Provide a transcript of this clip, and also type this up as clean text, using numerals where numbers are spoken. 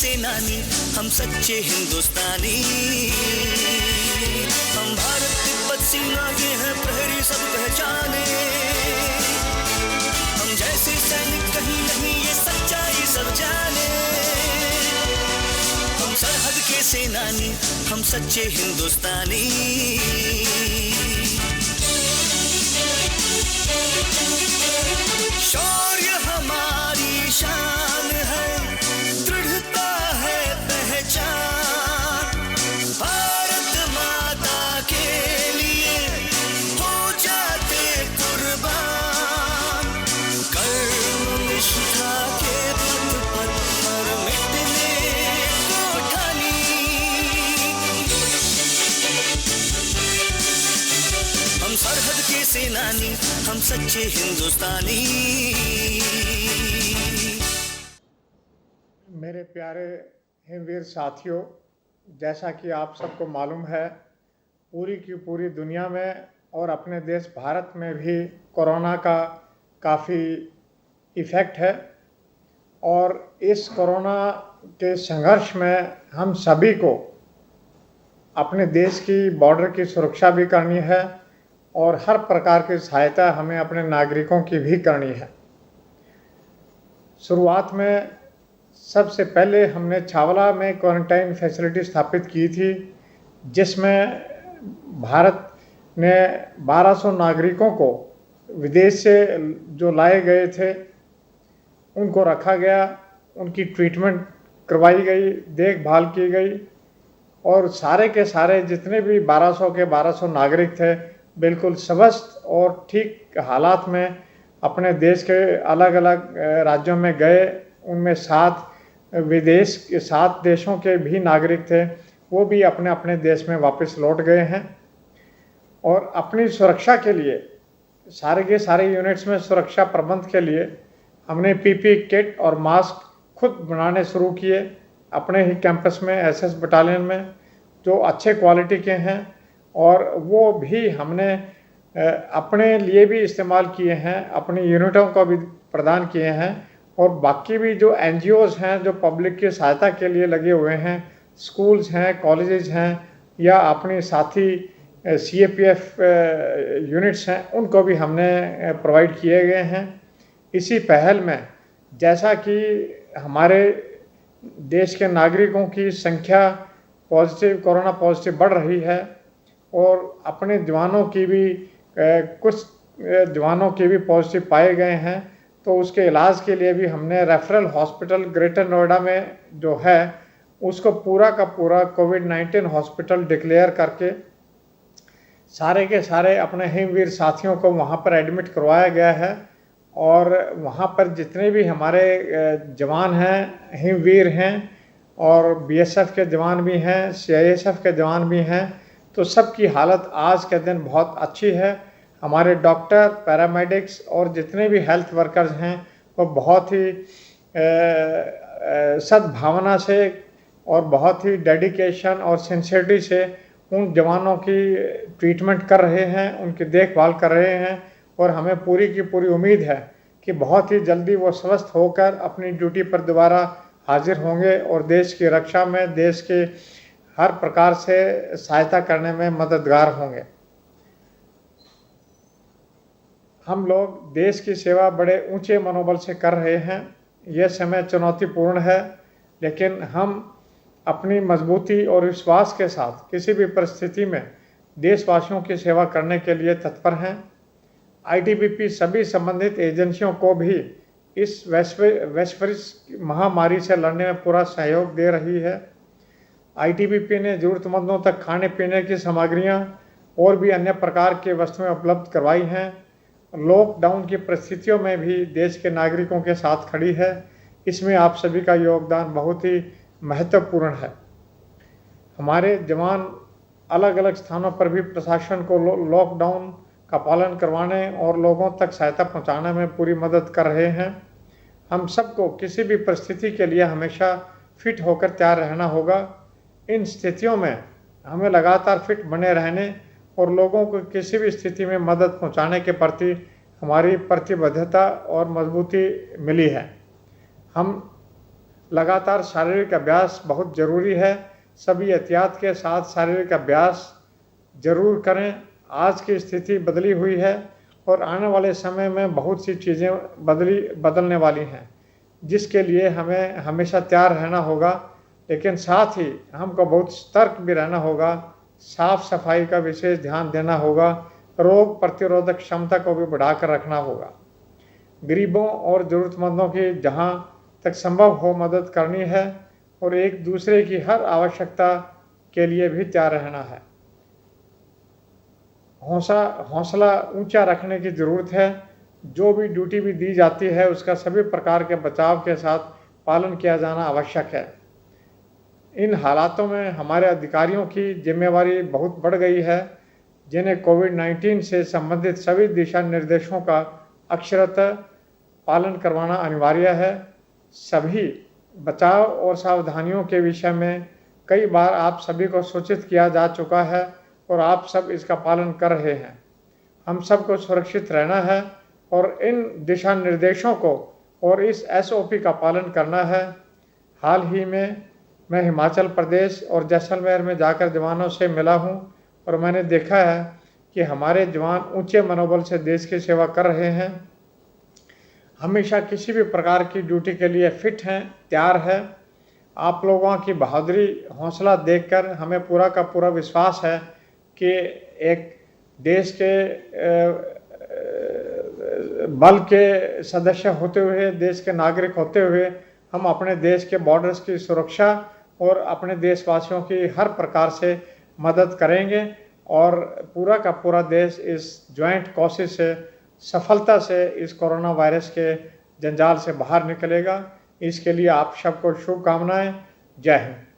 सेनानी, हम सच्चे हिंदुस्तानी। हम भारत तिब्बत सीमा के हैं प्रहरी सब पहचाने, हम जैसे सैनिक कहीं नहीं ये सच्चाई सब जाने। हम सरहद के सेनानी, हम सच्चे हिंदुस्तानी। शौर्य हमारी शान है, दृढ़ता है पहचान। भारत माता के लिए हो जाते कुर्बान। कर्म निष्ठा के पथ पर मिटने को ठानी। हम सरहद के सेनानी, हम सच्चे हिंदुस्तानी। मेरे प्यारे हिमवीर साथियों, जैसा कि आप सबको मालूम है, पूरी की पूरी दुनिया में और अपने देश भारत में भी कोरोना का काफ़ी इफ़ेक्ट है। और इस कोरोना के संघर्ष में हम सभी को अपने देश की बॉर्डर की सुरक्षा भी करनी है और हर प्रकार की सहायता हमें अपने नागरिकों की भी करनी है। शुरुआत में सबसे पहले हमने छावला में क्वारंटाइन फैसिलिटी स्थापित की थी, जिसमें भारत ने 1200 नागरिकों को विदेश से जो लाए गए थे उनको रखा गया, उनकी ट्रीटमेंट करवाई गई, देखभाल की गई और सारे के सारे जितने भी 1200 के 1200 नागरिक थे बिल्कुल स्वस्थ और ठीक हालात में अपने देश के अलग अलग राज्यों में गए। उनमें 7 देशों के भी नागरिक थे, वो भी अपने अपने देश में वापस लौट गए हैं। और अपनी सुरक्षा के लिए सारे के सारे यूनिट्स में सुरक्षा प्रबंध के लिए हमने पीपी किट और मास्क खुद बनाने शुरू किए अपने ही कैंपस में, एसएस बटालियन में, जो अच्छे क्वालिटी के हैं। और वो भी हमने अपने लिए भी इस्तेमाल किए हैं, अपनी यूनिटों को भी प्रदान किए हैं। और बाकी भी जो एनजीओज़ हैं जो पब्लिक की सहायता के लिए लगे हुए हैं, स्कूल्स हैं, कॉलेजेस हैं या अपनी साथी सीएपीएफ यूनिट्स हैं, उनको भी हमने प्रोवाइड किए गए हैं। इसी पहल में जैसा कि हमारे देश के नागरिकों की संख्या कोरोना पॉजिटिव बढ़ रही है और अपने जवानों की भी कुछ जवानों के भी पॉजिटिव पाए गए हैं, तो उसके इलाज के लिए भी हमने रेफरल हॉस्पिटल ग्रेटर नोएडा में जो है उसको पूरा का पूरा कोविड-19 हॉस्पिटल डिक्लेयर करके सारे के सारे अपने हिमवीर साथियों को वहाँ पर एडमिट करवाया गया है। और वहाँ पर जितने भी हमारे जवान हैं, हिमवीर हैं और बीएसएफ के जवान भी हैं, सीआईएसएफ के जवान भी हैं, तो सबकी हालत आज के दिन बहुत अच्छी है। हमारे डॉक्टर, पैरामेडिक्स और जितने भी हेल्थ वर्कर्स हैं वो बहुत ही सद्भावना से और बहुत ही डेडिकेशन और सिंसियरिटी से उन जवानों की ट्रीटमेंट कर रहे हैं, उनकी देखभाल कर रहे हैं। और हमें पूरी की पूरी उम्मीद है कि बहुत ही जल्दी वो स्वस्थ होकर अपनी ड्यूटी पर दोबारा हाजिर होंगे और देश की रक्षा में, देश के हर प्रकार से सहायता करने में मददगार होंगे। हम लोग देश की सेवा बड़े ऊंचे मनोबल से कर रहे हैं। यह समय चुनौतीपूर्ण है, लेकिन हम अपनी मजबूती और विश्वास के साथ किसी भी परिस्थिति में देशवासियों की सेवा करने के लिए तत्पर हैं। आईटीबीपी सभी संबंधित एजेंसियों को भी इस वैश्विक महामारी से लड़ने में पूरा सहयोग दे रही है। आईटीबीपी ने ज़रूरतमंदों तक खाने पीने की सामग्रियां और भी अन्य प्रकार की वस्तुएं उपलब्ध करवाई हैं। लॉकडाउन की परिस्थितियों में भी देश के नागरिकों के साथ खड़ी है। इसमें आप सभी का योगदान बहुत ही महत्वपूर्ण है। हमारे जवान अलग अलग स्थानों पर भी प्रशासन को लॉकडाउन का पालन करवाने और लोगों तक सहायता पहुंचाने में पूरी मदद कर रहे हैं। हम सबको किसी भी परिस्थिति के लिए हमेशा फिट होकर तैयार रहना होगा। इन स्थितियों में हमें लगातार फिट बने रहने और लोगों को किसी भी स्थिति में मदद पहुंचाने के प्रति हमारी प्रतिबद्धता और मजबूती मिली है। हम लगातार शारीरिक अभ्यास बहुत ज़रूरी है। सभी एहतियात के साथ शारीरिक अभ्यास ज़रूर करें। आज की स्थिति बदली हुई है और आने वाले समय में बहुत सी चीज़ें बदलने वाली हैं, जिसके लिए हमें हमेशा तैयार रहना होगा। लेकिन साथ ही हमको बहुत सतर्क भी रहना होगा। साफ सफाई का विशेष ध्यान देना होगा। रोग प्रतिरोधक क्षमता को भी बढ़ाकर रखना होगा। गरीबों और ज़रूरतमंदों की जहां तक संभव हो मदद करनी है और एक दूसरे की हर आवश्यकता के लिए भी तैयार रहना है। हौसला ऊंचा रखने की ज़रूरत है। जो भी ड्यूटी भी दी जाती है उसका सभी प्रकार के बचाव के साथ पालन किया जाना आवश्यक है। इन हालातों में हमारे अधिकारियों की जिम्मेवारी बहुत बढ़ गई है, जिन्हें कोविड-19 से संबंधित सभी दिशा निर्देशों का अक्षरशः पालन करवाना अनिवार्य है। सभी बचाव और सावधानियों के विषय में कई बार आप सभी को सूचित किया जा चुका है और आप सब इसका पालन कर रहे हैं। हम सबको सुरक्षित रहना है और इन दिशा निर्देशों को और इस SOP का पालन करना है। हाल ही में मैं हिमाचल प्रदेश और जैसलमेर में जाकर जवानों से मिला हूं और मैंने देखा है कि हमारे जवान ऊंचे मनोबल से देश की सेवा कर रहे हैं। हमेशा किसी भी प्रकार की ड्यूटी के लिए फिट हैं, तैयार है। आप लोगों की बहादुरी, हौसला देखकर हमें पूरा का पूरा विश्वास है कि एक देश के बल के सदस्य होते हुए, देश के नागरिक होते हुए हम अपने देश के बॉर्डर्स की सुरक्षा और अपने देशवासियों की हर प्रकार से मदद करेंगे और पूरा का पूरा देश इस ज्वाइंट कोशिश से सफलता से इस कोरोना वायरस के जंजाल से बाहर निकलेगा। इसके लिए आप सबको शुभकामनाएं। जय हिंद।